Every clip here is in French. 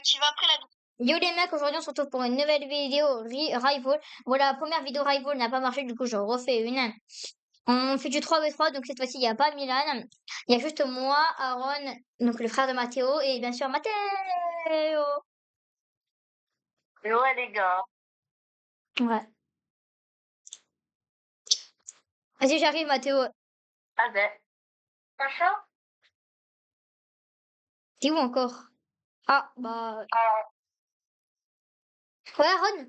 Tu vas après la vidéo. Yo les mecs, aujourd'hui on se retrouve pour une nouvelle vidéo Rival. Voilà, la première vidéo Rival n'a pas marché, du coup je refais une. On fait du 3v3, donc cette fois-ci il n'y a pas Milan. Il y a juste moi, Aaron, donc le frère de Matteo, et bien sûr Matteo. Ouais, les gars. Ouais. Vas-y, j'arrive Matteo. Ah ben. Machin. T'es où encore? Ah, bah... Ah. Ouais Aaron?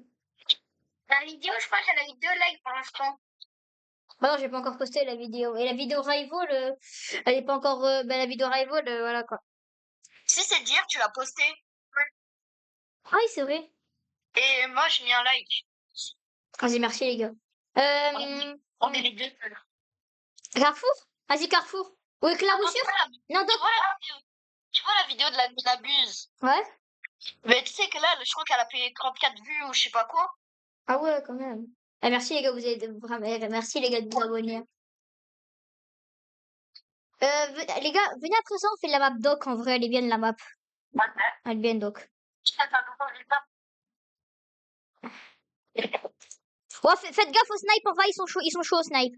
La vidéo, je crois que j'ai la vidéo live pour l'instant. Bah non, j'ai pas encore posté la vidéo. Et la vidéo Rival, elle est pas encore... bah, la vidéo Rival, voilà quoi. Si c'est dire, tu l'as posté. Ah oui, c'est vrai. Et moi, j'ai mis un like. Vas-y, merci les gars. On est les deux. Carrefour? Vas-y, Carrefour. Ou éclaboussure? Non, Tu donc... vois la vidéo de la buse. Ouais. Mais tu sais que là, je crois qu'elle a fait 34 vues ou je sais pas quoi. Ah ouais, quand même. Ah, merci les gars, vous êtes vraiment... Merci les gars de vous abonner. Les gars, venez à présent, on fait la map doc en vrai, elle est bien la map. Elle est bien doc. Ouais, faites gaffe au snipe, en vrai, ils sont chauds au snipe.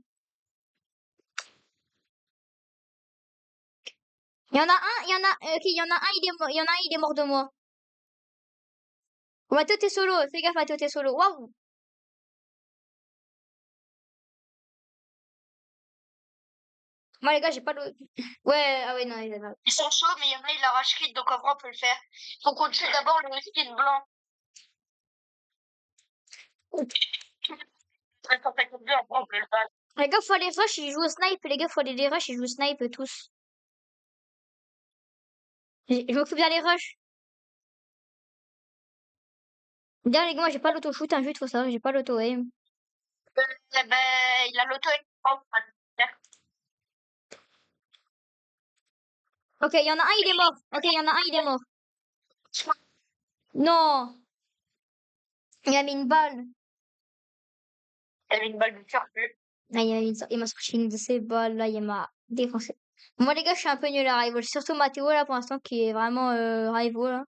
Il y en a un, il y en a, ok, il y en a un, il y en a un, il est mort de moi. Oh, Mathéo, t'es solo, fais gaffe, Mathéo, t'es solo. Waouh! Moi, les gars, j'ai pas le. Ouais, ah ouais, non, il est là. Ils sont chauds, mais il y en a, il arrache kit, donc en vrai, on peut le faire. Faut qu'on tue d'abord le kit blanc. 352, après, on peut le faire. Les gars, faut aller rush, ils jouent au snipe. Les gars, faut aller les rush, ils jouent au snipe tous. Je m'occupe d'aller rush. D'ailleurs, les gars, moi, j'ai pas l'auto-shoot, hein, juste faut savoir, j'ai pas l'auto-aim. Eh ben, il a l'auto. Ok, il y en a un, il est mort. Ok, il y en a un, il est mort. Non! Il a mis une balle. Il avait une balle de surplus. Ah, il m'a sorti une de ces balles, là, il m'a défoncé. Moi, les gars, je suis un peu nul à rival. Surtout Mathéo, là, pour l'instant, qui est vraiment rival, là.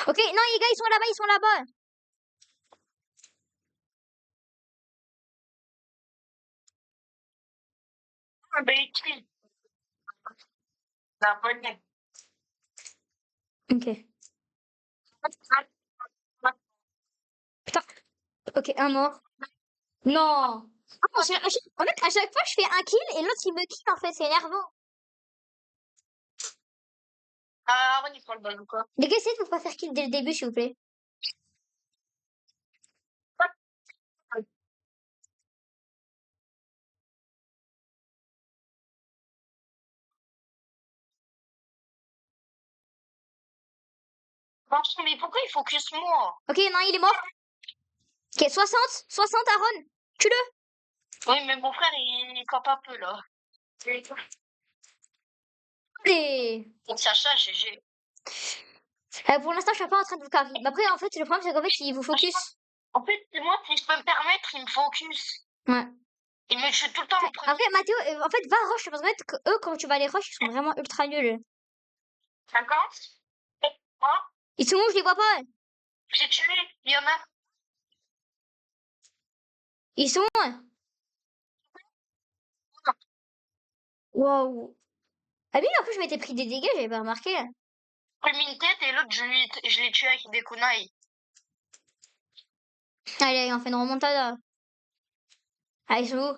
Ok, non, les gars, ils sont là-bas, ils sont là-bas. Ah, ben, il tue. C'est un bonnet. Ok. Putain. Ok, un mort. Non. Ah, en fait, à chaque fois, je fais un kill et l'autre, il me kill, en fait. C'est énervant. Ah, on y prend le ballon, quoi. Les gars, essayez de ne pas faire kill dès le début, s'il vous plaît. Franchement, mais pourquoi il focus moi? Ok, non, il est mort. Ok, 60 Aaron. Tue-le. Oui, mais mon frère, il campe un peu, là. Allez. Donc, Sacha, GG. Pour l'instant, je suis pas en train de vous carry. Mais après, en fait, le problème, c'est qu'en fait, il vous focus. En fait, moi, si je peux me permettre, il me focus. Ouais. Il me tue tout le temps en premier. Après, Mathéo, en fait, va rush. Parce qu'en fait, eux, quand tu vas les rush, ils sont vraiment ultra nuls. 50. Moi, Ils sont où? Je les vois pas. j'ai tué. Il y en a. Ils sont où? Waouh. Ah oui, en plus, je m'étais pris des dégâts, j'avais pas remarqué. J'ai mis une tête et l'autre, je l'ai tué avec des kunai. Allez, on fait une remontada. Ah, ils sont où?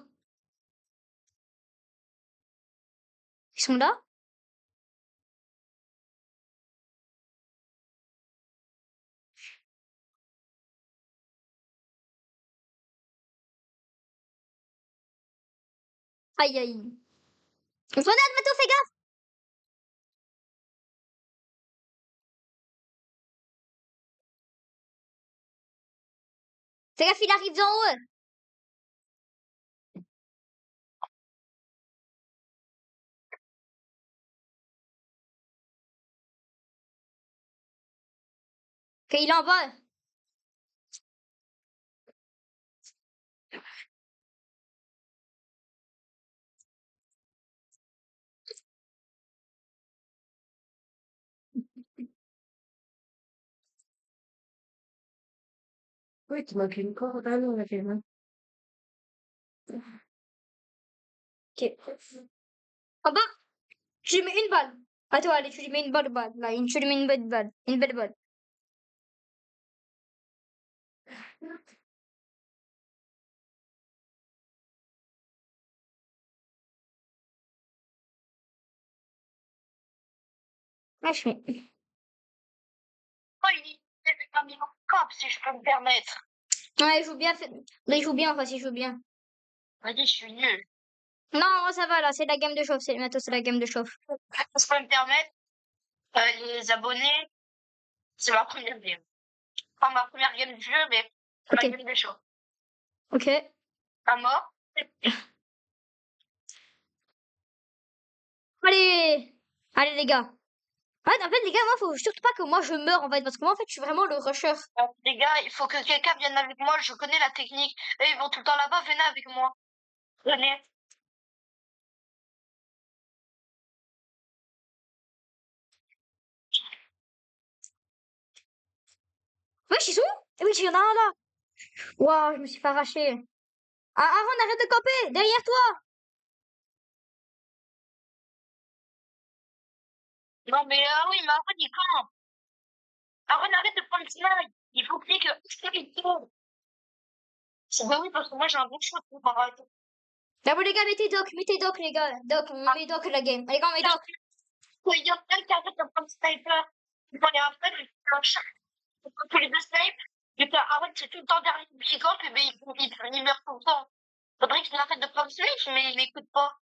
Ils sont là? Aïe, aïe. Grenade, Mathéo, fais gaffe! Fais gaffe, il arrive d'en haut. Ok, il est en bas. Oui, tu manques une corde. Ah non, on a fait le Ok. Ah bah, je lui mets une balle. Attends, allez, tu lui mets une balle, là, tu lui mets une belle balle, une belle balle. Ah, je mets. Oh, il est pas bien en cop, si je peux me permettre. Ouais, il joue bien. Là, il joue bien, enfin, il joue bien. Vas-y, je suis nul. Non, ça va, là, c'est la game de chauffe. Bientôt, c'est la game de chauffe. Si je peux me permettre, les abonnés, c'est ma première game. Pas ma première game du jeu, mais ma Ok, game de show. ok. À mort. Allez, allez, les gars. Ah, en fait, les gars, moi, faut surtout pas que moi je meure, en fait, parce que moi, en fait, je suis vraiment le rusher. Les gars, il faut que quelqu'un vienne avec moi. Je connais la technique. Eux, ils vont tout le temps là-bas. Venez avec moi. Venez. Wesh, ils sont où? Eh oui, il y en a un là. Waouh, je me suis fait arracher. Ah, Aaron, arrête de camper, derrière toi. Non, mais oui, mais Aaron, il campe. Aaron, arrête de prendre slide. Il faut que il tombe. Bah oui, parce que moi, j'ai un bon shot pour arrêter. Là, bon, les gars, mettez doc, les gars. Doc, on met doc la game. Allez, gars, on met doc. Il y a plein qui arrêtent de prendre sniper. Quand il y a un frère, il fait un chat. Tous les deux snipes. Et puis Aaron, c'est tout le temps derrière le petit camp, et ben, il meurt tout le temps. Faudrait qu'il arrête de prendre snipe, mais il m'écoute pas.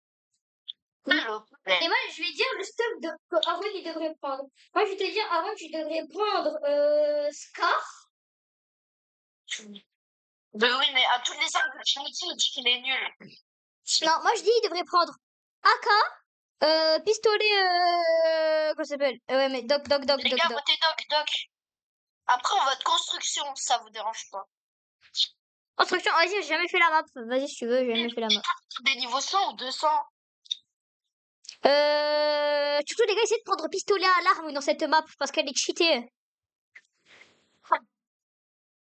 C'est le problème. Et moi, je vais dire le stuff que Aaron, il devrait prendre. Moi, je vais te dire, Aaron, tu devrais prendre Scar. Ben oui, mais à tous les armes que tu me dis, il dit qu'il est nul. Non, moi, je dis, il devrait prendre AK, pistolet, comment ça s'appelle? Ouais, mais doc. Les gars, votez Doc. Après, on vote construction, si ça vous dérange pas. Construction, vas-y, j'ai jamais fait la map. Vas-y, si tu veux, j'ai jamais fait la map. Des niveaux 100 ou 200. Surtout, les gars, essayez de prendre pistolet à l'arme dans cette map parce qu'elle est cheatée.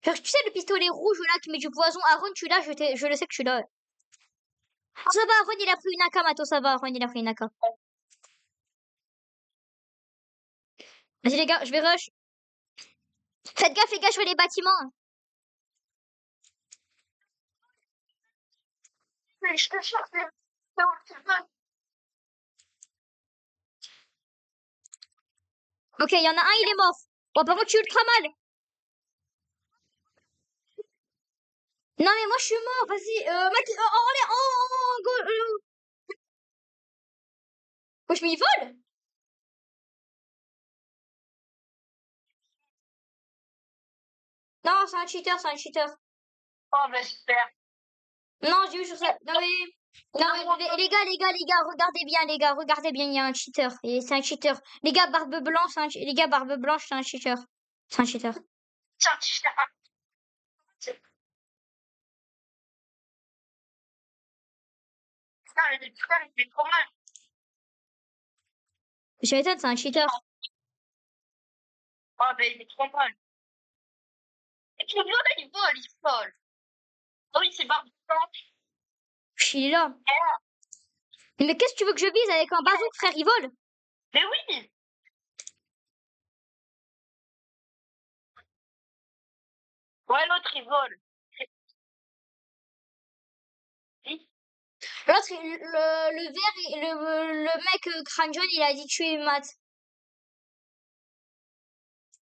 Genre, tu sais, le pistolet rouge là qui met du poison. Aaron, tu l'as, je le sais que tu l'as. Ah, ça va, Aaron, il a pris une AK, Mato, ça va, Aaron, il a pris une AK. Vas-y, les gars, je vais rush. Faites gaffe, les gars, sur les bâtiments. Mais je te cherche, c'est où tu veux. Ok, il y en a un, il est mort. Bon, par contre, tu es ultra mal. Non, mais moi, je suis mort, vas-y. Go, Wesh, mais il vole. Non, c'est un cheater, c'est un cheater. Oh, ben super. Non, j'ai vu sur ça. Non, mais. Non, mais les gars, regardez bien, il y a un cheater. Et c'est un cheater. Les gars, barbe blanche, les gars, barbe blanche, c'est un cheater. C'est un cheater. Tiens, putain, il fait trop mal. Je m'étonne, c'est un cheater. Oh, ben il est trop mal. Et puis le viol, il vole. Oh oui, c'est barbe blanche. Il est là. Mais qu'est-ce que tu veux que je vise avec un bazouk, frère? Il vole. Mais oui. Ouais, l'autre, il vole. Oui, L'autre, le vert, le mec crâne jaune, il a dit tuer Matt.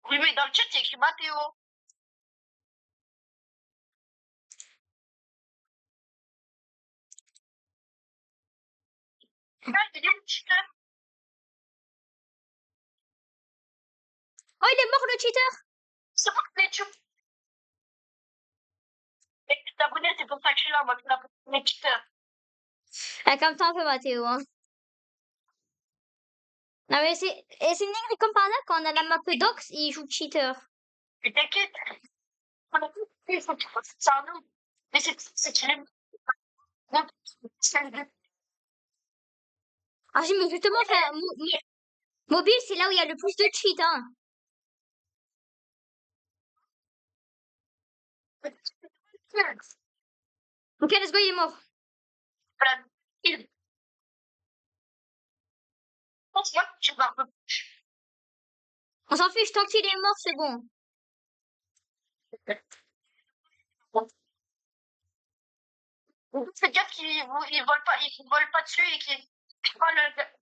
oui, mais dans le chat, c'est écrit Mathéo. Ah, il est où, cheater? Oh, il est mort, le cheater. C'est pour que tu t'abonner, c'est pour ça que je suis là, moi, je suis les cheaters. Ah, comme ça, un peu Mathéo, hein. Non, mais c'est une dinguerie comme par hasard, quand on a la map Dox, il joue cheater. Mais t'inquiète, on a tout fait, il faut que tu fasses ça, non. Mais c'est qu'il est. Non, c'est le but. Ah, mais justement, frère, mobile, c'est là où il y a le plus de cheat, hein. Ok, let's go, il est mort. Voilà. Il. Moi, je vois un peu. On s'en fiche, tant qu'il est mort, c'est bon. Faites gaffe qu'ils volent pas dessus et qu'ils. Oh, le.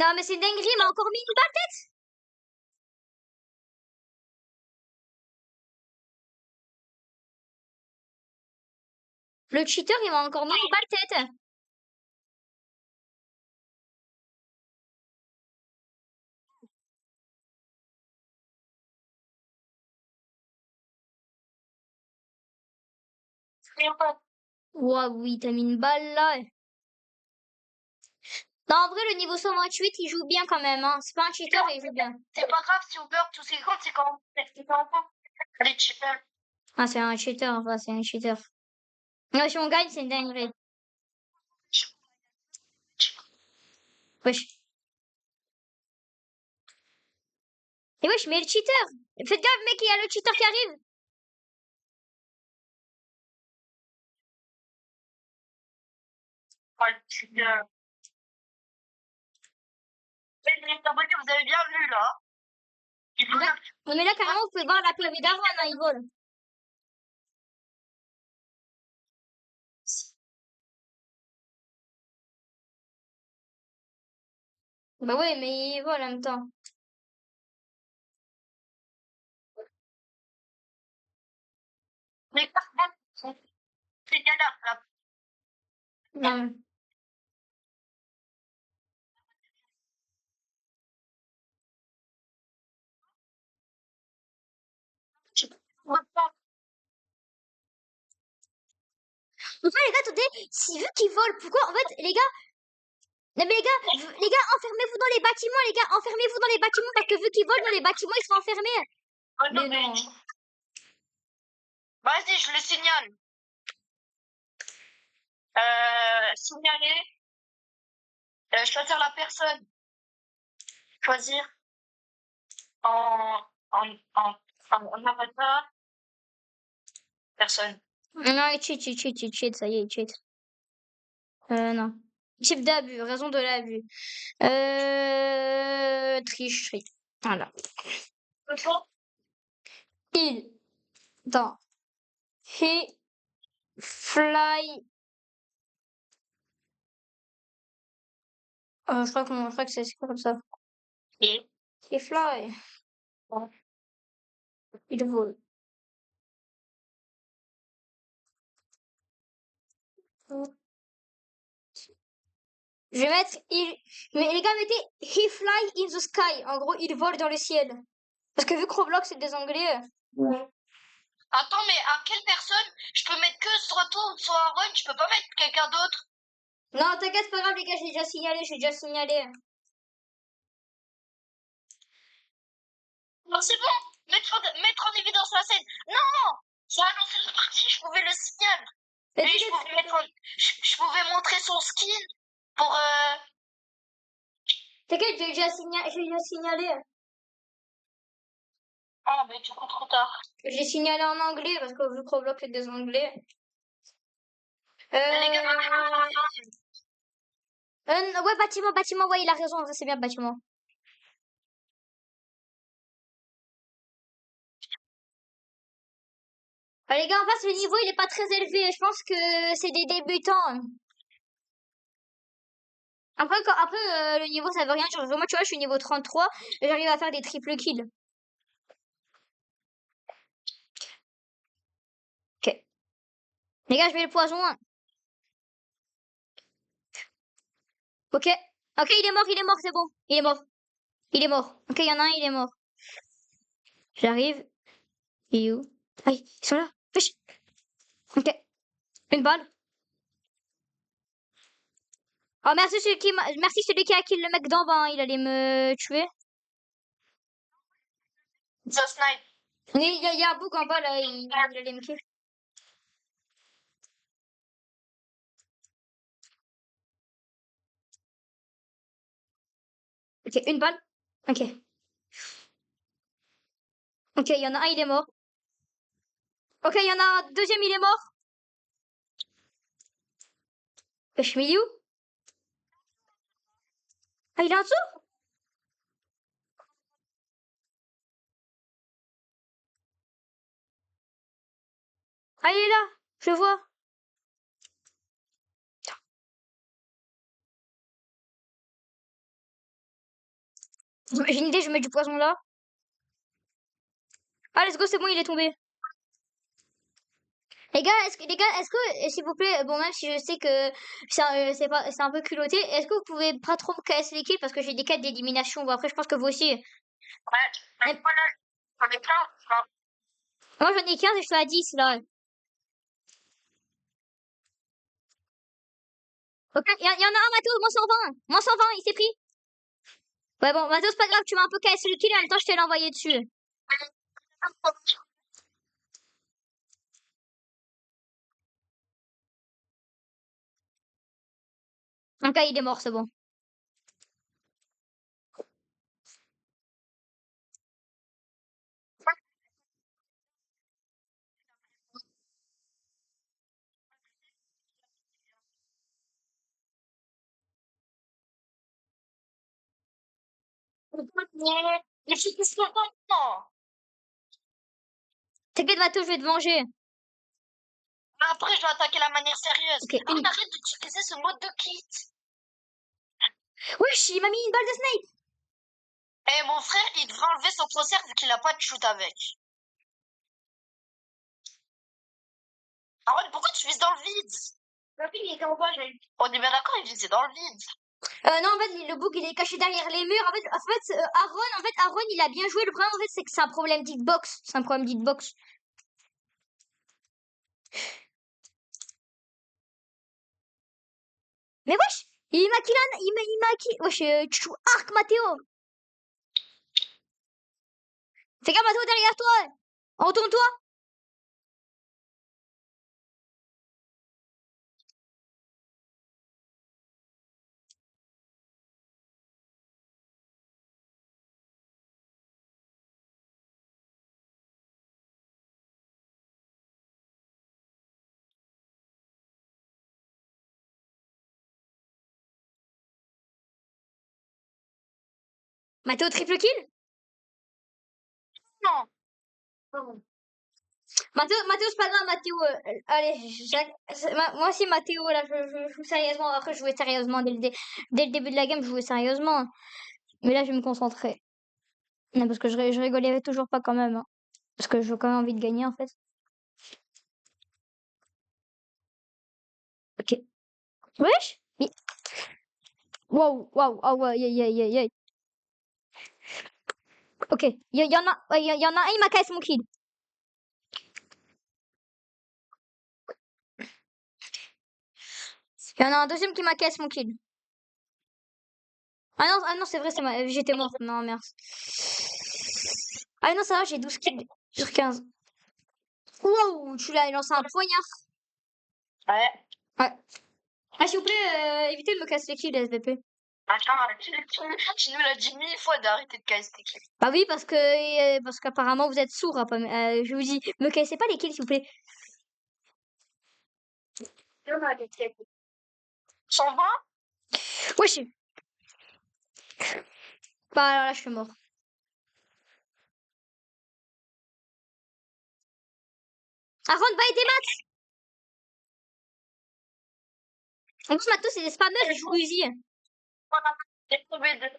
Non, mais c'est une dinguerie, il m'a encore mis une balle. Le cheater, il m'a encore mis une balle tête. Ouah, oui, t'as mis une balle là. Non, en vrai, le niveau 128, il joue bien quand même. Hein. C'est pas un cheater, il joue bien. C'est pas grave si on meurt, tout ce qui compte, c'est quand on prend. Allez, cheater. Ah, c'est un cheater, enfin, c'est un cheater. Non, si on gagne, c'est une dinguerie. Wesh. Et wesh, mais le cheater. Faites gaffe, mec, il y a le cheater qui arrive. Ouais, cheater. Vous avez bien vu là. Mais là, carrément, vous pouvez voir la clavier d'Aaron, hein, il vole. Bah ouais, mais il vole en même temps. Les cartes sont galères là. Non. En fait, les gars, attendez, si vu qu'ils volent, pourquoi, en fait, les gars, non mais les gars, enfermez-vous dans les bâtiments, les gars, enfermez-vous dans les bâtiments, parce que vu qu'ils volent dans les bâtiments, ils sont enfermés. Non, Mais non. Vas-y, je le signale. Signaler. Choisir la personne. Choisir en, en avatar. Personne. Non, il cheat, ça y est, il cheat. Non. Type d'abus, raison de l'abus. Tricherie. Voilà. Il, dans, he, fly. Je crois que c'est comme ça. Et He fly. Il vole. Je vais mettre il. Mais les gars, mettez he fly in the sky. En gros, il vole dans le ciel. Parce que vu que Roblox c'est des anglais. attends, mais à quelle personne je peux mettre que soit toi ou soit Run, je peux pas mettre quelqu'un d'autre. Non, t'inquiète, c'est pas grave, les gars, j'ai déjà signalé. Non, c'est bon, mettre en évidence la scène. Non, j'ai annoncé le parti, je pouvais le signaler. Et Et je pouvais montrer son skin pour. T'inquiète, j'ai déjà signalé. Ah, mais du coup, trop tard. J'ai signalé en anglais parce que vu que Roblox c'est des anglais. Les gars, Ouais, bâtiment, ouais, il a raison, c'est bien bâtiment. Les gars, en face, le niveau, il est pas très élevé. Je pense que c'est des débutants. Après le niveau, ça veut rien dire. Moi, tu vois, je suis niveau 33 et j'arrive à faire des triple kills. Ok. Les gars, je mets le poison. Ok. Ok, il est mort, c'est bon. Il est mort. Il est mort. Ok, il y en a un, il est mort. J'arrive. Il est où? Ah, ils sont là. Wesh. Ok. Une balle. Oh, merci celui qui a kill le mec d'en bas. Hein. Il allait me tuer. The Snipe. Il y a un bouc en bas là. Il allait me kill. Ok, une balle. Ok. Ok, il y en a un, il est mort. Ok, il y en a un deuxième, il est mort. Je mets où? Ah, il est en dessous? Ah, il est là. Je le vois. J'ai une idée, je mets du poison là. Ah, let's go, c'est bon, il est tombé. Les gars, est-ce que, s'il vous plaît, bon, même si je sais que c'est pas, c'est un peu culotté, est-ce que vous pouvez pas trop me casser les kills parce que j'ai des quêtes d'élimination. Bon, après, je pense que vous aussi. Ouais, mais voilà, j'en ai plein, ça. Moi, j'en ai 15 et je suis à 10 là. Ok, il y en a un, Matos, moins 120. Moins 120, il s'est pris. Ouais, bon, Matos, pas grave, tu m'as un peu cassé le kill et en même temps, je t'ai l'envoyé dessus. Donc là, il est mort, c'est bon. Mais c'est qu'est-ce qu'on entend? T'inquiète, Matos, je vais te venger. Après, je vais attaquer la manière sérieuse. Ok, Alors, arrête d'utiliser ce mode de kit. wesh, il m'a mis une balle de snipe. Eh, mon frère, il devrait enlever son crosshair vu qu'il a pas de shoot avec. Aaron, pourquoi tu vises dans le vide? Ma fille, il était en bas, On est bien d'accord, il visait dans le vide. Non, en fait, le bug, il est caché derrière les murs. Aaron, il a bien joué. Le problème, en fait, c'est que c'est un problème d'hitbox. C'est un problème d'hitbox. Mais wesh, il m'a kill il m'a kill. Wesh, tu joues arc, Mathéo. Fais gaffe, Mathéo, derrière toi. Retourne-toi. Mathéo, triple kill. Non. Mathéo, c'est pas grave, Mathéo. Allez, moi aussi, Mathéo, là, je joue sérieusement. Après, je jouais sérieusement dès le début de la game, je jouais sérieusement. Mais là, je vais me concentrer. Non, parce que je rigolais toujours pas quand même, hein. Parce que j'ai quand même envie de gagner, en fait. Ok. Wesh. Waouh, waouh, ah ouais, aïe, aïe, aïe, aïe. Ok, il y en a, ouais, y en a un, il m'a cassé mon kill. Il y en a un deuxième qui m'a cassé mon kill. Ah non, c'est vrai, j'étais morte. Non, merde. Ah non, ça va, j'ai 12 kills sur 15. Wow, tu l'as lancé un poignard. Ouais. Ouais. Ah, s'il vous plaît, évitez de me casser les kills, SVP. Attends, tu nous l'as dit 1000 fois d'arrêter de casser tes kills. Bah oui, parce qu'apparemment vous êtes sourd. Je vous dis, me cassez pas les kills, s'il vous plaît. 120? Wesh. Bah alors là, je suis mort. Aaron, va aider Max. En plus, Matos, c'est des spammers, ils jouent Uzi. Voilà. J'ai trouvé deux.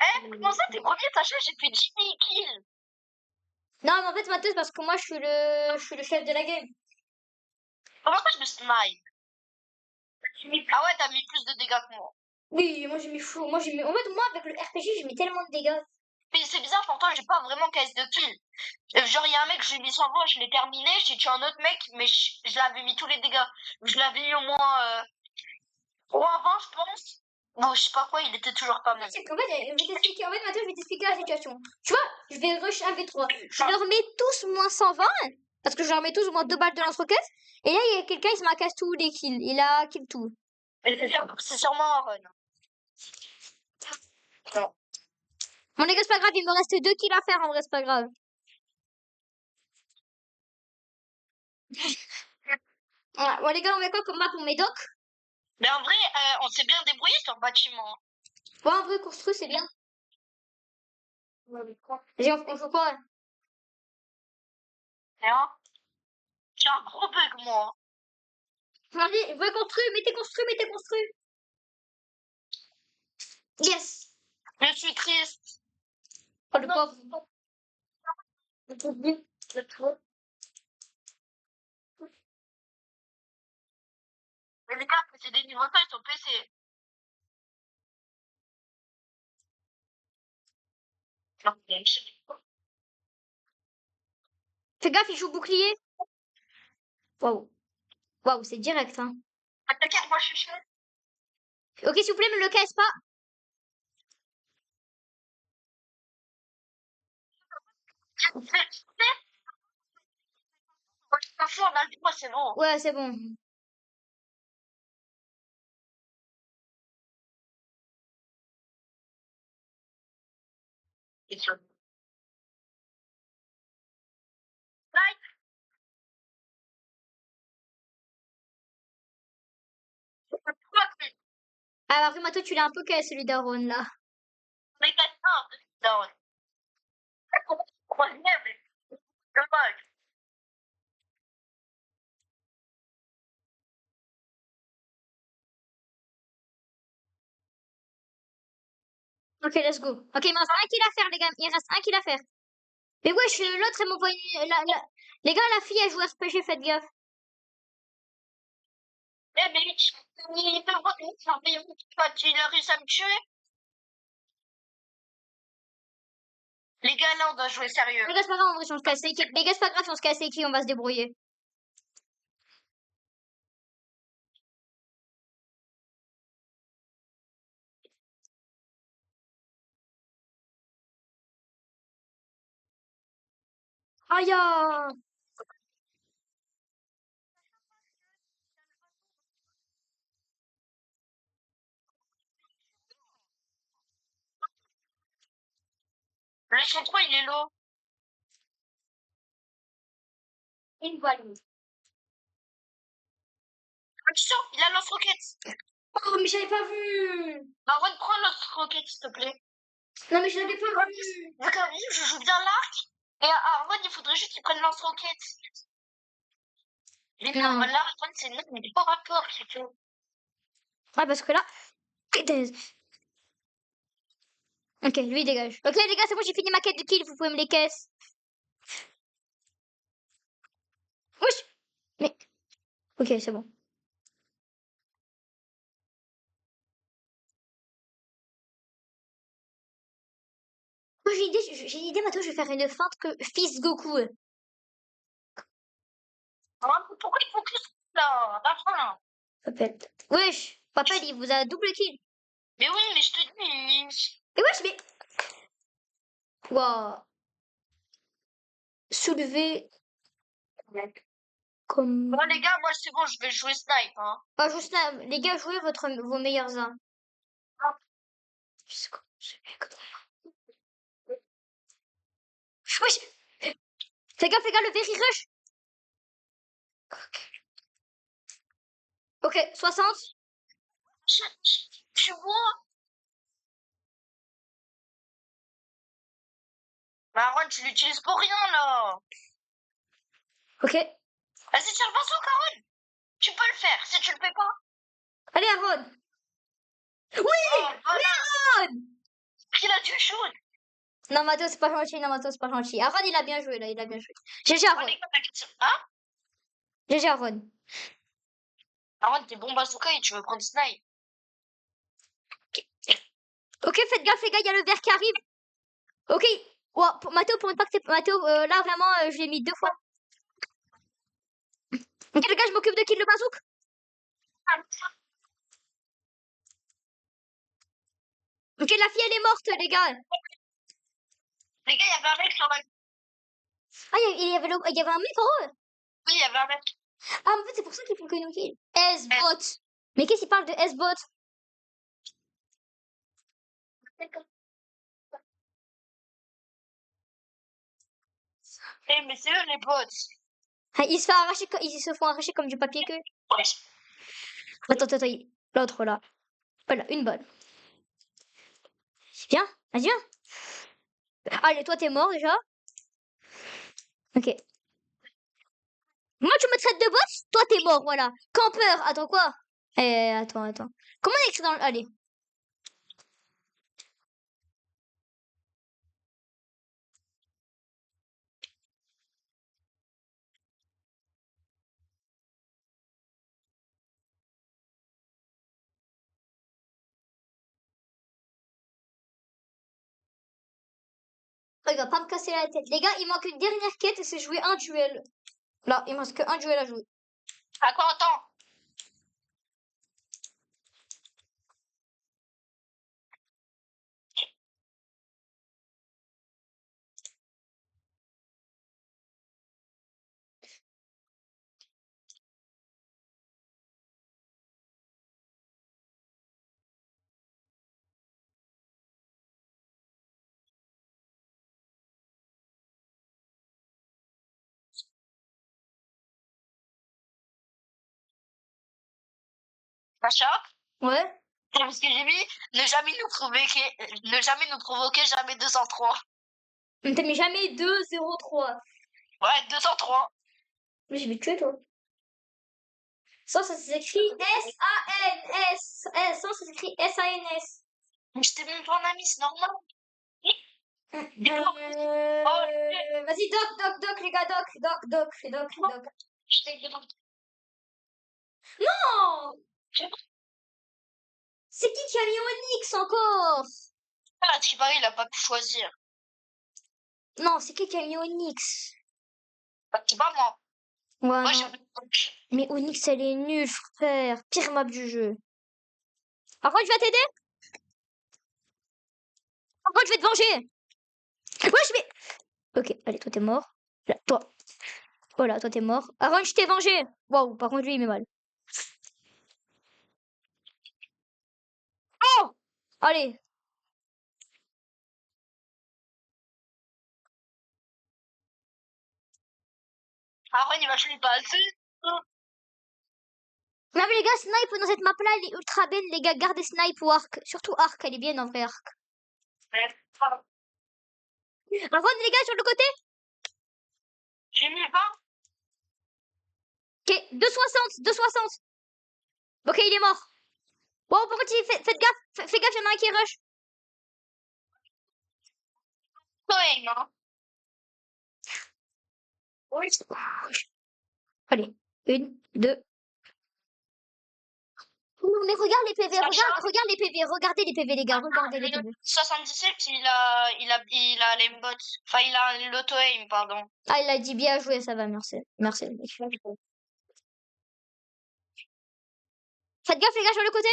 Eh, comment ça, t'es premier, Sacha, j'ai fait 10 000 kills. Non, mais en fait, Matos, parce que moi, je suis le chef de la game. Comment ça, je me snipe? Ah ouais, t'as mis plus de dégâts que moi. Oui, moi j'ai mis fou. En fait, moi, avec le RPG, j'ai mis tellement de dégâts. Mais c'est bizarre, pourtant, j'ai pas vraiment cassé de kills. Genre, il y a un mec, je lui ai mis 100 voix, je l'ai terminé, j'ai tué un autre mec, mais je l'avais mis tous les dégâts. Je l'avais mis au moins 20, je pense. Bon, je sais pas quoi, il était toujours pas mal. C'est qu'en fait, je vais t'expliquer. En fait, Matos, je vais t'expliquer la situation. Tu vois, je vais rush un V3. Je leur mets tous moins 120, parce que je leur mets tous au moins 2 balles de lance-roquette. Et là, il y a quelqu'un, il se m'a cassé tous les kills. Il a kill tout. Mais c'est sûrement Aaron. Non. Bon, les gars, c'est pas grave, il me reste 2 kills à faire en vrai, c'est pas grave. Ouais, bon, les gars, on met quoi comme map? On met Doc? Mais en vrai, on s'est bien débrouillé sur le bâtiment. Ouais, en vrai, construit, c'est bien. J'ai on joue quoi? Hein? J'ai un gros bug, moi. Vas-y, veux construire, mettez construit, mettez construit. Yes! Je suis triste. Oh, le pauvre. Mais les gars, c'est des niveaux 5 sur PC. Non, Fais gaffe, il joue bouclier. Waouh. Waouh, c'est direct, hein. t'inquiète, moi je suis chaud. Ok, s'il vous plaît, me le casse pas. Moi je suis pas fou, on a le droit, c'est bon. Ouais, c'est bon. C'est sûr. Alors, après, toi, tu l'as un peu cassé, celui d'Aaron, là. Mais maintenant, non. Troisième, dommage. Ok, let's go. Ok, il me reste un kill à faire, les gars. Il reste un kill à faire. Mais wesh, l'autre, elle m'envoie une... Les gars, la fille, elle joue à RPG, faites gaffe. Eh, mais il peut revenir, quand il a réussi à me tuer. Les gars, là, on doit jouer sérieux. Les gars, c'est pas grave, en vrai, si on se casse les kills. Les gars, c'est pas grave, si on se casse les kills, on va se débrouiller. Aïe! Le 103, il est low. Une voile. Attention, il a lance-roquette. Oh, mais j'avais pas vu. Bah, reprends lance-roquette, s'il te plaît. Non, mais je l'avais pas vu. Vu que je joue bien l'arc. Et à Aaron, il faudrait juste qu'il prenne lance-roquette. Mais non, Non. là, Aaron, c'est net, mais il est pas rapport, c'est tout. Ouais, parce que là... Ok, lui, il dégage. Ok, les gars, c'est bon, j'ai fini ma quête de kill, vous pouvez me les caisses. Wesh. Mais... Ok, c'est bon. Oh, j'ai une idée, maintenant, je vais faire une feinte que fils Goku. Pourquoi il faut que là, la fin? Papel. Wesh, Papel, il vous a double kill. Mais oui, mais je te dis. Et wesh, mais... Waouh. Soulever... Comme... Bon, les gars, moi, c'est bon, je vais jouer snipe, hein. Ah, je snap. Les gars, jouez vos meilleurs armes. Ah. Wesh. Fais gaffe, le very rush. Ok, 60. Tu vois? Bah, Aaron, tu l'utilises pour rien, là. Ok. Vas-y, tire le bazooka, Aaron. Tu peux le faire, si tu le fais pas. Allez, Aaron. Oui, Oh, voilà. Aaron. Il a du shoot. Non, Mato, c'est pas gentil. Non, Mato, c'est pas gentil. Aaron, il a bien joué, là. Il a bien joué. GG, Oh, Aaron. les gars, t'inquiète. Hein? GG, Aaron. Aaron, t'es bon bazooka et tu veux prendre snipe. Ok, faites gaffe, les gars, il y a le vert qui arrive. Ok. Oh, Matteo, pour une fois que t'es... Matteo, là, vraiment, je l'ai mis 2 fois. Ok, les gars, je m'occupe de kill le bazouk. Ok, la fille, elle est morte, les gars. Les gars, il y avait un mec sur la... Ah, il y avait un mec en haut. Oui, il y avait un mec. Ah, en fait, c'est pour ça qu'ils font que nous kill. S-bot. Mais qu'est-ce qu'il parle de S-Bot? Eh, mais c'est eux les bots. Ah, ils se font arracher comme du papier que. Ouais. Attends, l'autre là. Voilà, une balle. Viens, vas-y, viens. Allez, toi t'es mort déjà. Ok. Moi tu me traites de boss, toi t'es mort, voilà. Campeur, attends quoi? Attends. Comment on écrit dans le... Allez. Regarde, pas me casser la tête. Les gars, il manque une dernière quête et c'est jouer un duel. Là, il manque qu'un duel à jouer. À quoi attends? Machin? Ouais. Parce que j'ai mis ne jamais nous provoquer, jamais 203. Mais t'as mis jamais 2-0-3. Ouais, 203. Mais je vais te tuer, toi. Ça s'écrit S-A-N-S. Ça s'écrit S-A-N-S. Mais je t'ai même pas en ami, c'est normal. Vas-y, doc, les gars, doc. Je t'ai demandé. Non! C'est qui a mis Onyx encore? Ah, Tribari, il a pas pu choisir. Non, c'est qui a mis Onyx? Bah, c'est pas moi. Ouais, Moi, non. Mais Onyx, elle est nulle, frère. Pire map du jeu. Par contre, je vais t'aider. Par contre, je vais te venger. Ouais, je vais... Ok, allez, toi, t'es mort. Là, toi. Voilà, toi, t'es mort. Aaron, je t'ai vengé. Waouh, par contre, lui, il met mal. Oh! Allez. Aaron, il va jouer pas assez. Non, mais les gars, snipe dans cette map-là, elle est ultra belle, les gars. Gardez snipe ou arc. Surtout arc, elle est bien en vrai, arc. Aaron, les gars, sur le côté. J'ai mis 20. Ok, 260. Ok, il est mort. Bon, par contre, faites gaffe. Fais gaffe, il y en a un qui rush. Ouais, non. Oui. Allez, une, deux. Ouh, mais regarde les PV, regarde les PV, regardez les PV, les gars, regardez les PV. 77, il a l'aimbot. Enfin, il a l'auto-aim, pardon. Ah, il a dit bien joué, ça va, merci. Merci, le mec. Faites gaffe, les gars, sur le côté.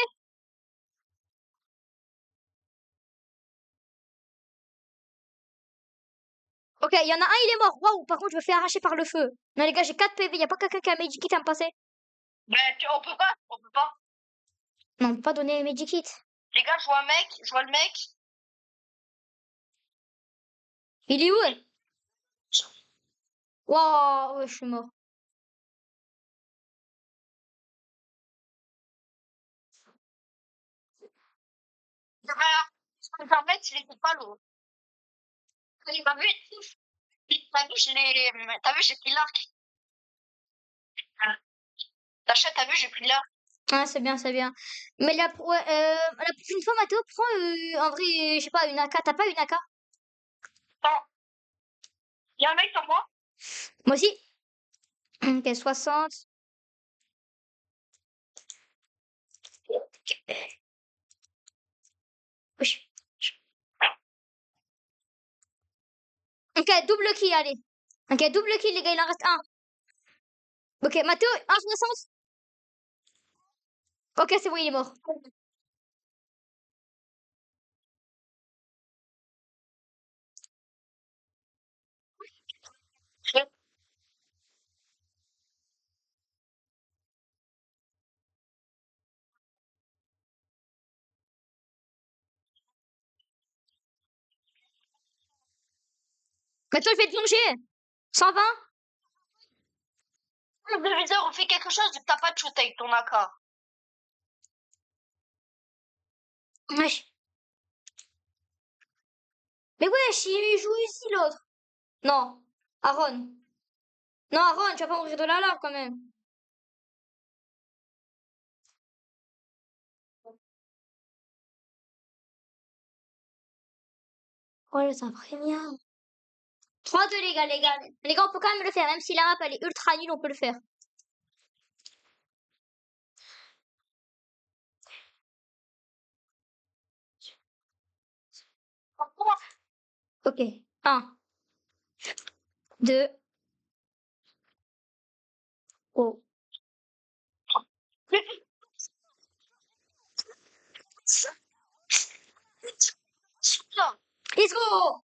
Ok, il y en a un, il est mort. Waouh, par contre, je me fais arracher par le feu. Non, les gars, j'ai 4 PV, y a pas quelqu'un qui a un medikit à me passer. Mais on peut pas, on peut pas. Non, on peut pas donner les medikits. Les gars, je vois le mec. Il est où? Waouh, ouais, je suis mort. Je vais me permettre, il était pas lourd. Il m'a vu, t'as vu, j'ai pris l'arc. T'as vu, j'ai pris l'arc. Ah, c'est bien, c'est bien. Mais la prochaine fois, Mathéo, prends, en vrai, je sais pas, une AK. T'as pas une AK? Attends, il y a un mec sur moi. Moi aussi. Ok, 60. Wesh. Ok, double kill, allez. Ok, double kill, les gars, il en reste un. Ok, Mathéo, 1,60. Ok, c'est bon, il est mort. Maintenant, je vais te plonger. 120? Le viseur, on fait quelque chose, t'as pas de shoot avec ton AK. Wesh. Mais wesh, il joue ici, l'autre. Non. Aaron. Non, Aaron, tu vas pas mourir de la lave, quand même. Oh, c'est premium. 3-2, les gars, les gars. Les gars, on peut quand même le faire. Même si la map, elle est ultra nulle, on peut le faire. Ok. 1, 2. Oh. Let's go!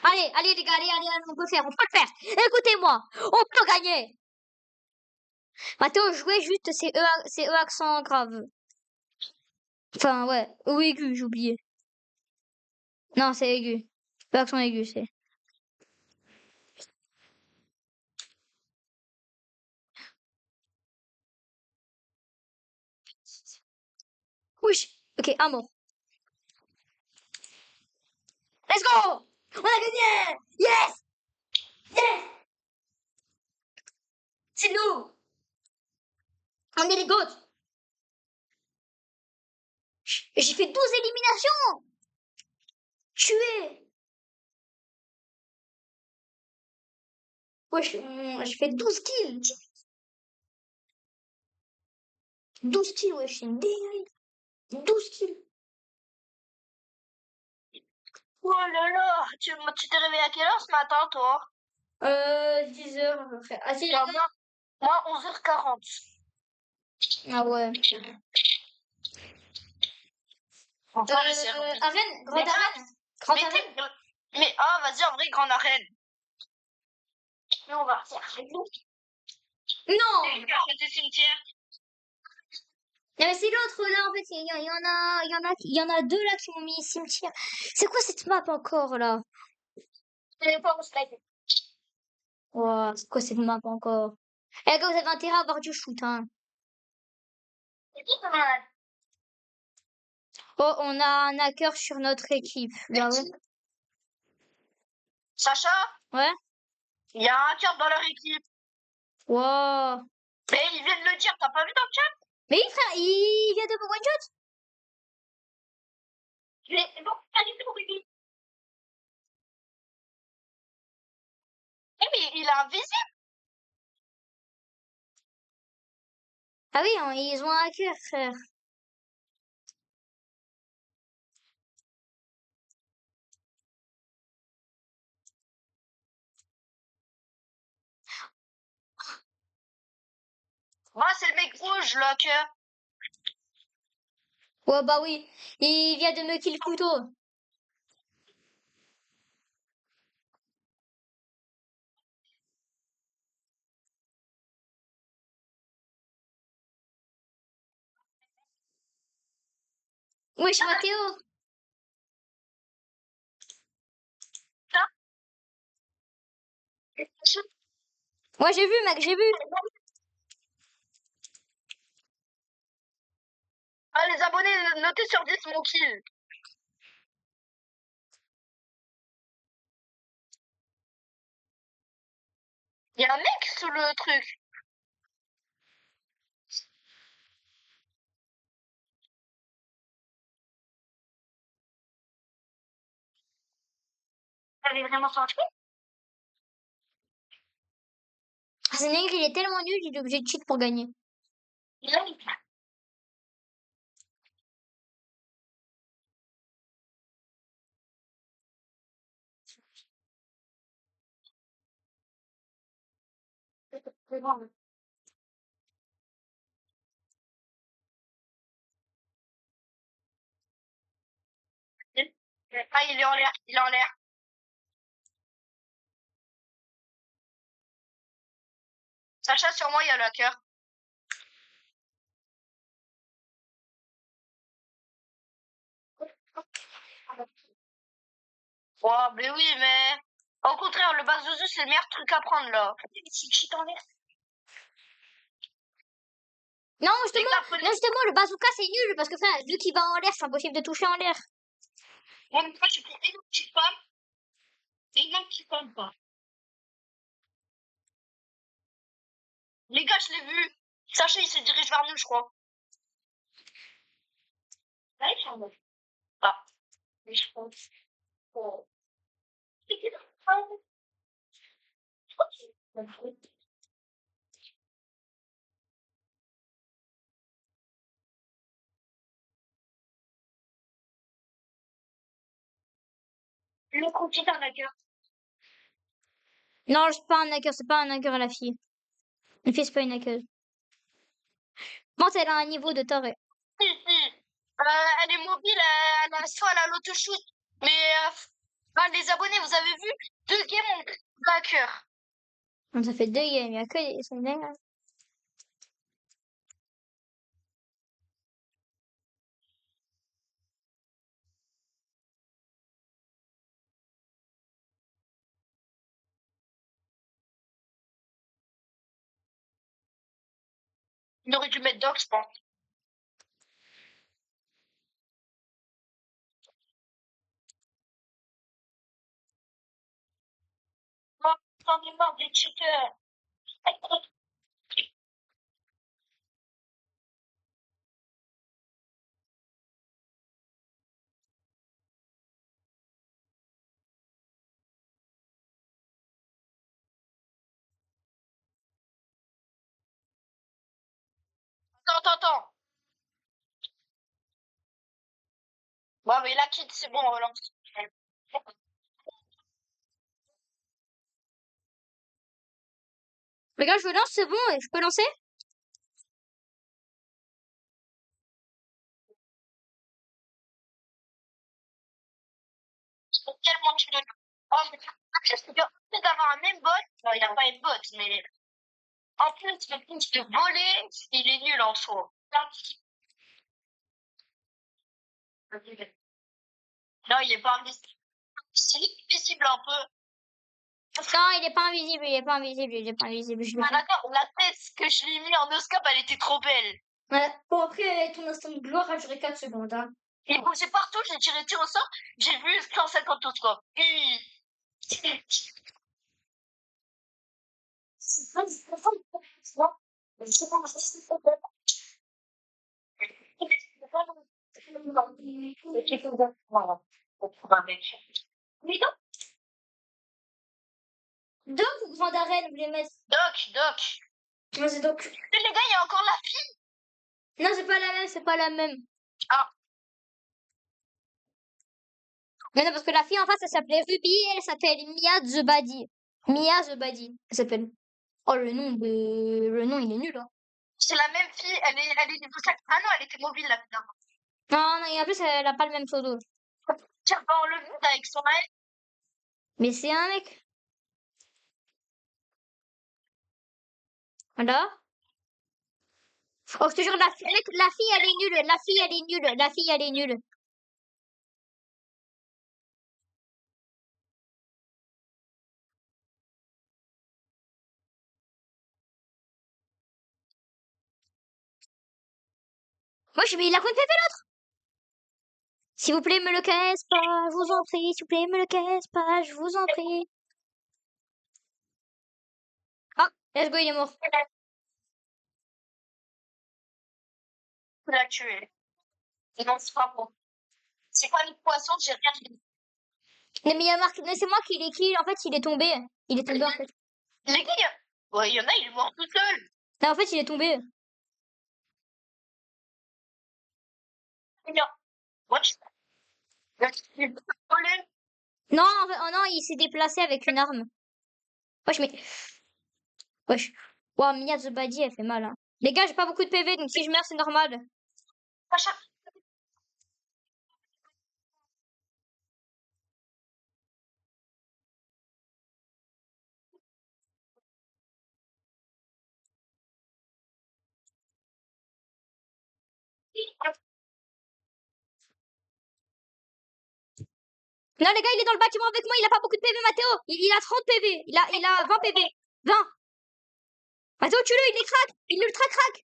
Allez, allez, les gars, allez, allez, allez, on peut le faire. Écoutez-moi, on peut gagner. Mathéo, jouez juste, c'est E accent grave. Enfin, ouais, ou aigu, j'ai oublié. Non, c'est aigu. E accent aigu, c'est. Wesh. Ok, un mot. Let's go! On a gagné! Yes! Yes! C'est nous! On est les GOAT! J'ai fait 12 éliminations! Tué! Wesh, j'ai fait 12 kills! 12 kills, wesh, c'est une dinguerie! 12 kills! Oh là là, tu t'es réveillé à quelle heure ce matin, toi? 10h à peu près. Ah, si, Bah, moi 11h40. ah ouais. Enfin, j'essaie de Arène, grande Mais arène. Grande mais, arène. mais ah, vas-y, en vrai, grande arène. Mais on va faire nous. Non! Des cimetières. Non, mais c'est l'autre là, en fait, il y en a deux là qui ont mis cimetière. C'est quoi cette map encore là? C'est pas au slide. Wow, c'est quoi cette map encore? Eh les gars, vous avez intérêt à avoir du shoot, hein. C'est qui ton malade? Oh, on a un hacker sur notre équipe. Bah ouais. Sacha, Ouais? il y a un hacker dans leur équipe. Wow. Mais ils viennent de le dire, t'as pas vu dans le chat? Mais oui, frère, il vient de me one shot. Mais bon, pas du tout, Ruby. Eh, mais il est invisible. Ah oui, hein, ils ont un hacker, frère. Moi, c'est le mec rouge, le hacker. Ouais, bah oui, il vient de me kill couteau. Wesh, Mathéo. Ouais, j'ai vu, mec, j'ai vu. Ah, les abonnés, notez sur 10 mon kill. Il y a un mec sous le truc. T'avais vraiment son truc? Ah, c'est nègre, il est tellement nul, il est obligé de cheat pour gagner. Ah, il est en l'air, il est en l'air. Sacha, sur moi, il y a le hacker. Oh, mais oui, mais. Au contraire, le Bazouzou, c'est le meilleur truc à prendre, là. C'est qui dans l'air. Non, Les justement, cartes non, justement, le bazooka, c'est nul, parce que, frère, vu qu'il va en l'air, c'est impossible de toucher en l'air. Même fois, j'ai pris une petite pomme et une petite pomme pas. Les gars, je l'ai vu. Sacha, il se dirige vers nous, je crois. Là, il s'en va. Ah, mais je pense. Oh. C'était dans le train. Je crois qu'il est dans le train. Le cookie dans la gueule. Non, c'est pas un hacker, c'est pas un hacker, la fille. Une fille, c'est pas une hackeuse. Bon, elle a un niveau de taré. Si, si. Elle est mobile, soit elle a l'autoshoot. Mais les abonnés, vous avez vu, 2 games en hacker. Donc, ça fait 2 games, il y a que des... c'est dingue, hein. Il aurait dû mettre Doc, je pense. Moi, j'en ai marre des cheaters. Attends. Bon, mais la kid, c'est bon, on relance. Les gars, je lance, c'est bon, je peux lancer? C'est tellement tu le. Oh, mais c'est d'avoir un même bot. Non, il n'a pas une bot, mais. En plus, le pitch de voler, il est nul en soi. Non, il est pas invisible. C'est invisible un peu. Non, il est pas invisible, il est pas invisible, il est pas invisible. Je l'ai Ah, fait. d'accord, la tête que je lui ai mis en oscope, elle était trop belle. Ouais. Bon, après, ton instant de gloire a duré 4 secondes, hein. Il bougeait partout, j'ai tiré tir au sort, j'ai vu 150 au scope. C'est pas Doc ou grande arène, vous voulez mettre? Doc. Non, c'est Doc. Mais les gars, il y a encore la fille. Non, c'est pas la même, c'est pas la même. Ah, Mais non, parce que la fille en face, elle s'appelait Ruby et elle s'appelle Mia the Badi. Mia the Badi, elle s'appelle. Oh, le nom, il est nul, hein. c'est la même fille, elle est niveau 5. Ah non, elle était mobile la fille. Non, non, et en plus, elle a pas le même pseudo. Tiens, dans le vide avec son œil. Mais c'est un mec. Voilà. Oh, je te jure, la fille, elle est nulle. La fille, elle est nulle. La fille, elle est nulle. Moi, je mets la compte PV. S'il vous plaît, me le casse pas, je vous en prie. S'il vous plaît, me le casse pas, je vous en prie. Ah, let's go, il est mort. Tu l'as tué. Et non, c'est pas bon. C'est quoi le poisson? J'ai rien dit. Non, mais il y a marqué, non, c'est moi qui l'ai kill. En fait, il est tombé. Il est tombé, en fait. Les gars, ouais, il y en a, il est mort tout seul. Non, en fait, il est tombé. Regarde. Watch. Il est volé. Non, en fait, oh non, il s'est déplacé avec une arme. Wesh, mais. Wesh. Wow, Mia the Body, elle fait mal, hein. Les gars, j'ai pas beaucoup de PV, donc si je meurs, c'est normal. Sacha. Non, les gars, il est dans le bâtiment avec moi. Il a pas beaucoup de PV, Mathéo. Il a 30 PV. Il a 20 PV. 20. Mathéo, tue-le. Il est crack. Il est ultra crack.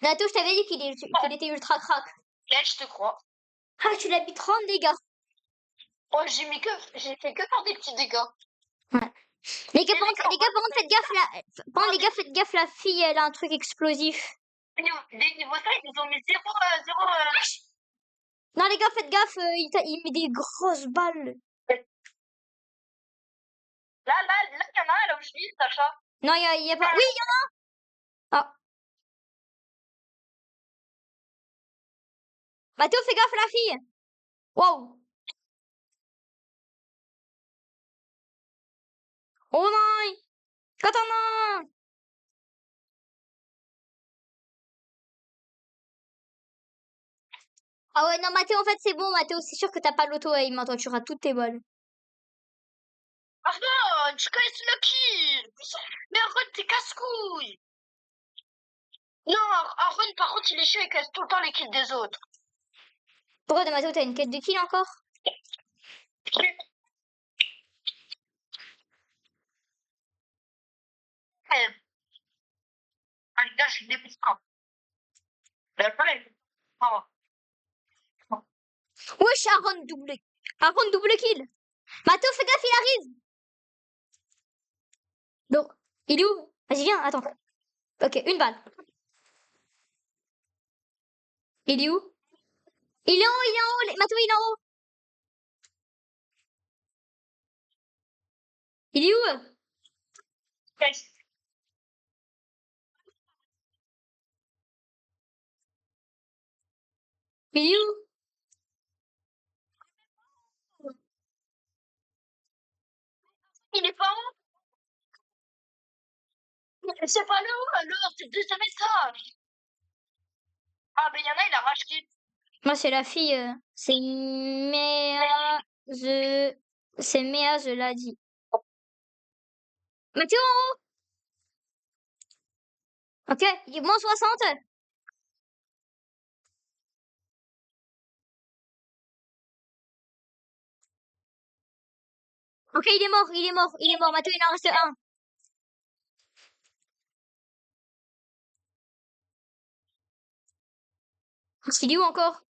Mathéo, je t'avais dit qu'il était ultra crack. Là, je te crois. Ah, tu l'as mis 30 dégâts. Oh, j'ai fait que faire des petits dégâts. Les gars, par contre, faites gaffe. Les gars, faites gaffe. La fille, elle a un truc explosif. Des niveaux 5, ils ont mis 0, Non, les gars, faites gaffe. Il met des grosses balles. Là, il y en a un, là où je vis, Sacha. Non, il y a pas. Oui, il y en a un. Ah. Mathéo, fais gaffe à la fille. Wow. Oh non. Katana. Ah ouais, non, Mathéo, en fait, c'est bon, Mathéo. C'est sûr que t'as pas l'auto-aim. Toi, tu auras toutes tes balles. Arnaud, tu casses le kill. Mais Aaron, t'es casse-couille. Non, Aaron, par contre, il est chiant, il casse tout le temps les kills des autres. Pourquoi de Mathéo, t'as une quête de kill encore? Ah, les gars, je suis dépuissant. Oh. Wesh, Aaron double. Aaron double kill. Mathéo, fais gaffe, il arrive. Donc, il est où? Vas-y, viens, attends. Ok, une balle. Il est où? Il est en haut, il est en haut. Mathéo, il est en haut. Il est où? Il est où? Il est pas où? C'est pas le où alors? C'est le deuxième message. Ah, ben il y en a, il a racheté. Moi, c'est la fille. C'est Méa. C'est Méa, je l'ai dit. Mathéo en haut. Ok, il est moins 60. Ok, il est mort, il est mort, il est mort. Mathéo, il en reste un. Il est où encore?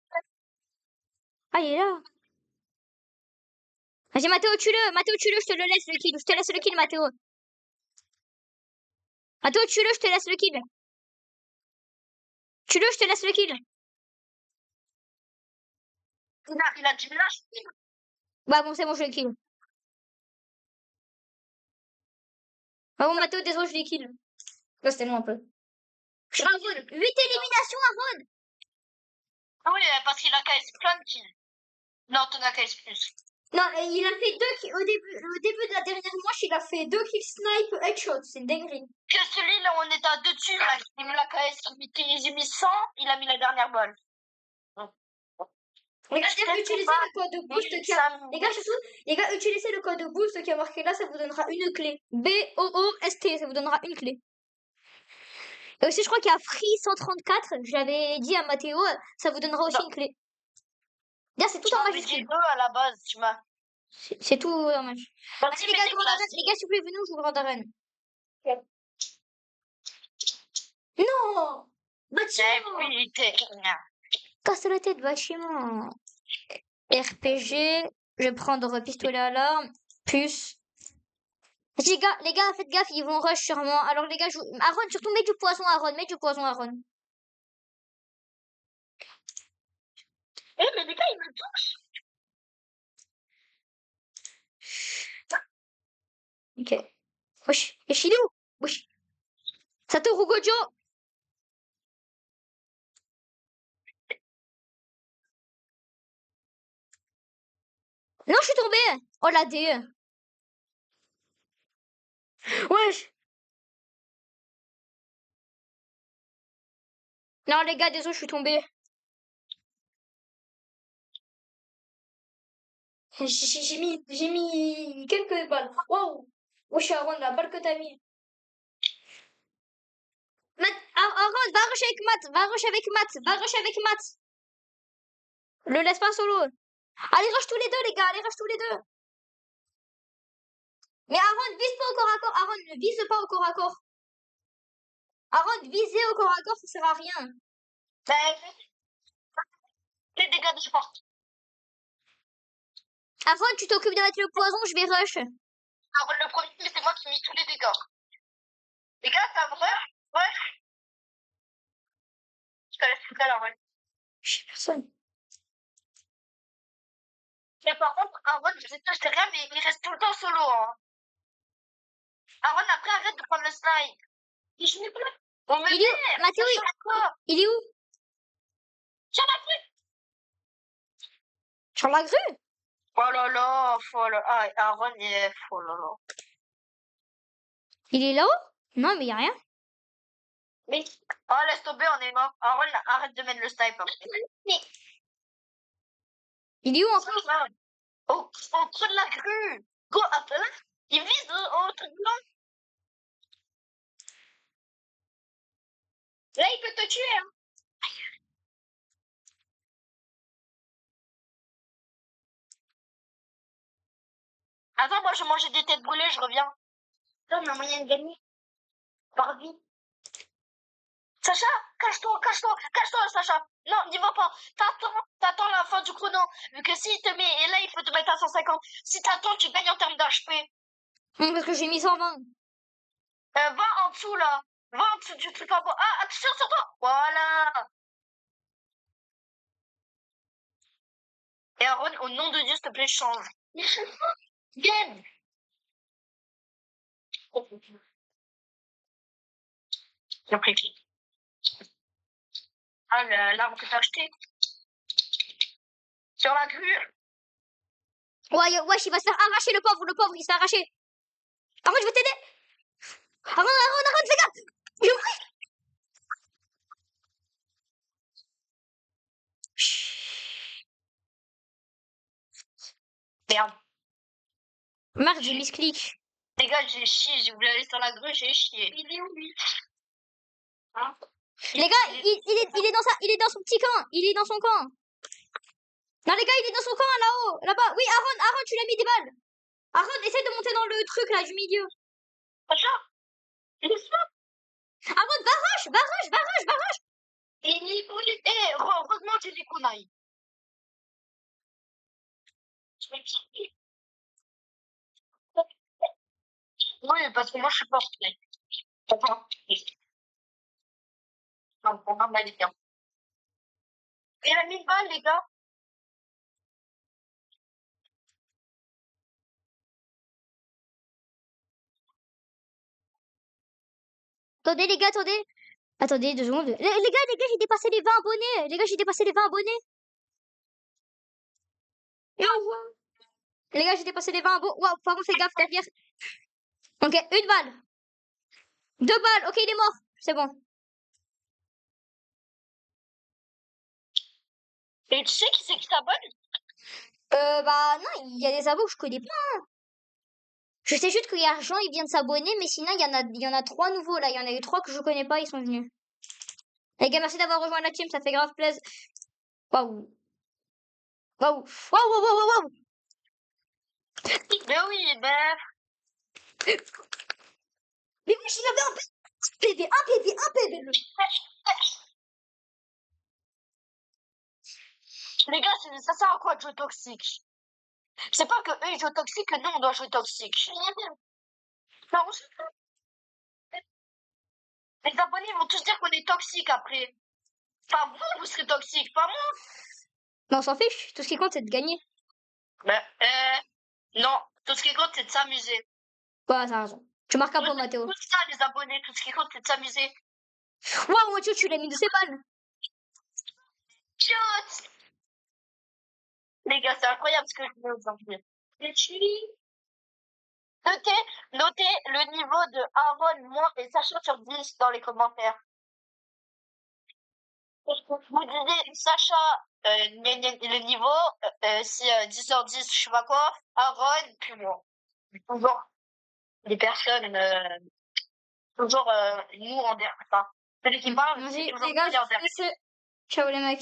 Ah, il est là. Vas-y, Mathéo, tue-le. Mathéo, tue-le, je te le laisse le kill. Je te laisse le kill, Mathéo. Mathéo, tue-le, je te laisse le kill. Tue-le, je te laisse le kill. Il a du lâche. Bah bon, c'est bon, je le kill. Bah bon, Mathéo, désolé, je l'ai kill. Là, c'était long un peu. Aaron, 8 éliminations, Aaron. Ah oui, parce qu'il a KS plein de kills. Non, t'en as KS plus. Non, il a fait 2 kills. Au début de la dernière manche, il a fait 2 kills snipe headshot. C'est une dinguerie. Que celui-là, on était à 2 dessus, là, il me l'a KS, il a mis 100, il a mis la dernière balle. Les gars, utilisez le code boost qui a... Les gars, surtout, les gars, utilisez le code boost qui a marqué là, ça vous donnera une clé. B-O-O-S-T, ça vous donnera une clé. Et aussi, je crois qu'il y a Free 134, je l'avais dit à Mathéo, ça vous donnera aussi une clé. D'ailleurs, c'est tout en majuscule. à la base, tu m'as. C'est tout en majuscule. Vas-y, Les gars, s'il vous plaît, venez, on joue grande arène. Non! Bâtiment! Casse la tête, bâtiment. RPG, je vais prendre pistolet à l'arme, puce. Les gars, faites gaffe, ils vont rush sur moi. Alors les gars, Aaron, surtout mets du poison, Aaron, mets du poison, Aaron. Eh, mais les gars, ils me touchent. Ok. Wesh, wesh, il est où? Wesh. Satoru Gojo. Non, je suis tombée. Oh la D. Wesh. Non, les gars, désolé, je suis tombée. J'ai mis quelques balles. Wow. Wesh, Aaron, la balle que t'as mis. Aaron, va rusher avec Matt, va rusher avec Matt, va rusher avec Matt. Le laisse pas solo. Allez, rush tous les deux, les gars. Allez, rush tous les deux. Mais Aaron, vise pas au corps à corps. Aaron, ne vise pas au corps à corps. Aaron, viser au corps à corps, ça sert à rien. Ben, les dégâts de porte. Aaron, tu t'occupes de mettre le poison, je vais rush. Alors, le premier, c'est moi qui ai mis tous les dégâts. Les gars, ça me rush? Ouais. Je te laisse tout à l'heure, ouais. Je sais personne. Mais par contre, Aaron, je sais rien, mais il reste tout le temps solo, hein. Aaron, après, arrête de prendre le slide. Et je n'ai plus. On me Il est où? perd. Mathéo, Ça change quoi? il est où? Sur la grue. Sur la grue? Oh là là, ah, Aaron, il est... Oh là là. Il est là-haut? Non, mais il y a rien. Mais... Oh, laisse tomber, on est mort. Aaron, arrête de mettre le sniper. Il est où encore? Au creux de la grue. Go, après là, il vise au truc blanc. Là, il peut te tuer, hein. Attends, moi, je mangeais des têtes brûlées, je reviens. Attends, on a moyen de gagner. Par vie. Sacha, cache-toi, Sacha. Non, n'y va pas. T'attends la fin du chrono. Vu que s'il te met, et là, il faut te mettre à 150. Si t'attends, tu gagnes en termes d'HP. Parce que j'ai mis 120. Va en dessous, là. Va en dessous du truc en bas. Ah, attention sur toi. Voilà. Et Aaron, au nom de Dieu, s'il te plaît, change. Gagne. J'ai pris qui? Ah, l'arbre que t'as acheté. Sur la grue. Ouais, wesh, il va se faire arracher, le pauvre, il se fait arracher. Aaron, je vais t'aider. Aaron, fais gaffe. Je mourir. Merde. Merde, j'ai mis ce clic. Les gars, j'ai chié. J'ai voulu aller sur la grue, j'ai chié. Il est où, lui? Hein? Les gars, il est dans son petit camp. Il est dans son camp. Non, les gars, il est dans son camp, là-haut. Là-bas. Oui, Aaron, tu l'as mis des balles. Aaron, essaie de monter dans le truc, là, du milieu. Sacha, laisse-moi. Aaron, va rush. Et heureusement, j'ai des kunai. Oui, parce que moi, je suis pas prêt. Non, on va m'aller bien. Il a mis une balle, les gars. Attendez, les gars, attendez. Attendez, 2 secondes. Les gars, j'ai dépassé les 20 abonnés. Les gars, j'ai dépassé les 20 abonnés. Les gars, j'ai dépassé les 20 abonnés. Waouh, par contre, fais gaffe derrière. Ok, 1 balle. 2 balles. Ok, il est mort. C'est bon. Et tu sais qui c'est qui s'abonne? Bah non, il y a des abos que je connais pas. Je sais juste qu'il y a Jean, il vient de s'abonner, mais sinon, il y en a 3 nouveaux, là. Il y en a eu 3 que je connais pas, ils sont venus. Les gars, merci d'avoir rejoint la team, ça fait grave plaisir. Waouh. Waouh. Waouh. Mais oui, ben... Mais oui, il avait un PV, un PV. Les gars, ça sert à quoi de jouer toxique? C'est pas que eux ils jouent toxique, que nous on doit jouer toxique. Non, les abonnés vont tous dire qu'on est toxique après. Enfin, vous serez toxique, pas moi. Mais on s'en fiche, tout ce qui compte, c'est de gagner. Ben, non, tout ce qui compte, c'est de s'amuser. Ouais, t'as raison. Tu marques un point, Mathéo. Tout ça, les abonnés, tout ce qui compte, c'est de s'amuser. Waouh, Mathéo, tu l'as mis de ses balles. Chut! Les gars, c'est incroyable ce que je veux vous en dire. Notez le niveau de Aaron, moi et Sacha sur 10 dans les commentaires. Vous disiez Sacha, le niveau, si 10 sur 10, je sais pas quoi, Aaron, puis moi. Toujours des personnes, toujours nous en dernier. Enfin, celui qui parle, c'est Vas-y, toujours les gars, lui en dernier. ciao les mecs.